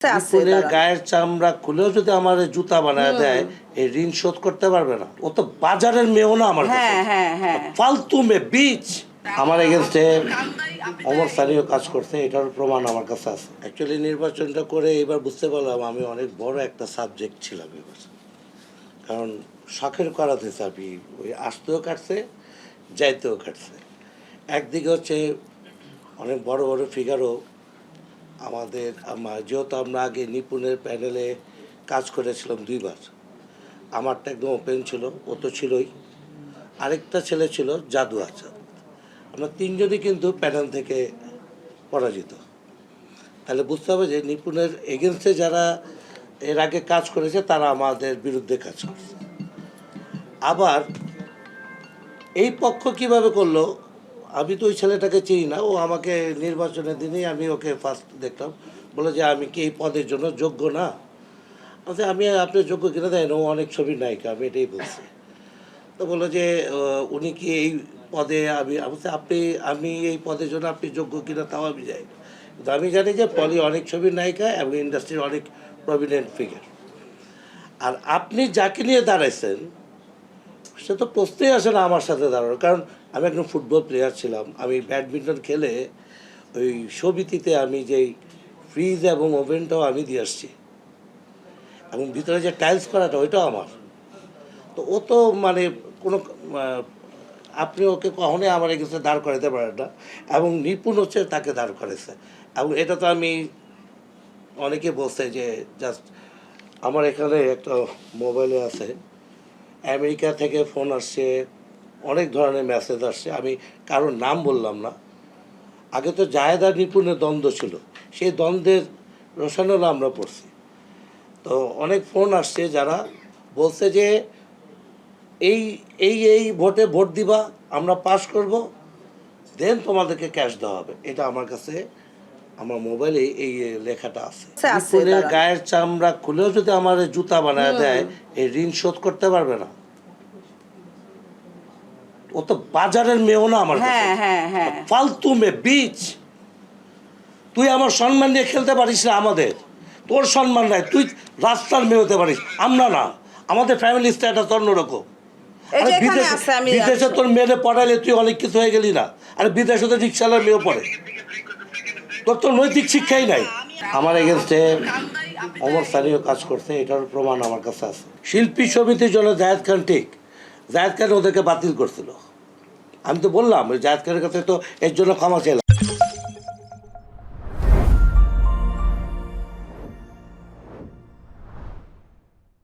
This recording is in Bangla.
বিপুলের গায়ের চামড়া খুলেও যদি আমার জুতা বানায় দেয়, এই ঋণ শোধ করতে পারবে না। ও তো বাজারের মেয়েও না আমার কাছে, ফালতু মেয়ে বীজ। আমার এগেনস্টে অমর সানিও কাজ করছে, এটার প্রমাণ আমার কাছে আছে। অ্যাকচুয়ালি নির্বাচনটা করে এবার বুঝতে পারলাম আমি অনেক বড় একটা সাবজেক্ট ছিলাম এবার, কারণ শখের করাতে চাপি, ওই আসতেও কাটছে যাইতেও কাটছে। একদিকে হচ্ছে অনেক বড় বড় ফিগারও আমাদের, যেহেতু আমরা আগে নিপুণের প্যানেলে কাজ করেছিলাম 2 বার, আমারটা একদম ওপেন ছিল, ও তো ছিলই, আরেকটা ছেলে ছিল জাদু আচার, আমরা 3 জনই কিন্তু প্যানেল থেকে পরাজিত। তাহলে বুঝতে হবে যে নিপুণের এগেনস্টে যারা এর আগে কাজ করেছে তারা আমাদের বিরুদ্ধে কাজ করছে। আবার এই পক্ষ কিভাবে করলো, আমি তো ওই ছেলেটাকে চিনি না, ও আমাকে নির্বাচনের দিনেই আমি ওকে ফার্স্ট দেখলাম, বলে যে আমি কি এই পদের জন্য যোগ্য না। আচ্ছা, আমি আপনি যোগ্য কিনা দেন, ও অনেক ছবির নায়িকা, আমি এটাই বলছি। তো বললো যে উনি কি এই পদে, আমি এই পদের জন্য আপনি যোগ্য কিনা তাও আমি যাই, কিন্তু আমি জানি যে পলি অনেক ছবির নায়িকা এবং ইন্ডাস্ট্রির অনেক প্রমিনেন্ট ফিগার। আর আপনি যাকে নিয়ে দাঁড়াইছেন সে তো প্রশ্নই আসে না আমার সাথে দাঁড়ানো, কারণ আমি একজন ফুটবল প্লেয়ার ছিলাম, আমি ব্যাডমিন্টন খেলে ওই সমিতিতে আমি যেই ফ্রিজ এবং ওভেনটাও আমি দিয়ে আসছি, এবং ভিতরে যে টাইলস করাটা ওইটাও আমার। তো ও তো মানে কোনো আপনি ওকে কখনোই আমার এগেছে দাঁড় করাতে পারেন না, এবং নিপুণ হচ্ছে তাকে দাঁড় করেছে। এবং এটা তো আমি অনেকে বলছে যে জাস্ট আমার এখানে একটা মোবাইলে আছে, আমেরিকা থেকে ফোন আসছে, অনেক ধরনের মেসেজ আসছে, আমি কারোর নাম বললাম না। আগে তো জায়েদ আর নিপুণের দ্বন্দ্ব ছিল, সেই দ্বন্দ্বের রসায়নও আমরা পড়ছি। তো অনেক ফোন আসছে যারা বলছে যে এই এই এই ভোটে ভোট দিবা, আমরা পাস করব, দেন তোমাদেরকে ক্যাশ দেওয়া হবে। এটা আমার কাছে আমার মোবাইলে এই লেখাটা আছে। বিপুলের গায়ের চামড়া খুলেও যদি আমার জুতা বানায় দেয়, এই ঋণ শোধ করতে পারবে না। ও তো বাজারের মেয়েও না আমার কাছে, ফালতু মেয়ে বীজ। তুই আমার সম্মান নিয়ে খেলতে পারিস না, আমাদের তোর সম্মান নাই, তুই রাস্তার মেয়ে হতে পারিস, আমরা না। আমাদের ফ্যামিলি স্ট্যাটাস অন্যরকম। বিদেশে তোর মেয়েরে পড়াইলে তুই অনেক কিছু হয়ে গেলি না, আর বিদেশে তো রিক্সাওয়ালার মেয়েও পড়ে, তোর তো নৈতিক শিক্ষাই নাই। আমার এগেনস্টে অমর সানিও কাজ করছে, এটার প্রমাণ আমার কাছে আছে। শিল্পী সমিতির জন্য জায়েদ খান, ঠিক জায়েদ খান ওদেরকে বাতিল করছিল, আমি তো বললাম ওই জায়েদ খানের কাছে তো এর জন্য ক্ষমা চাইলাম।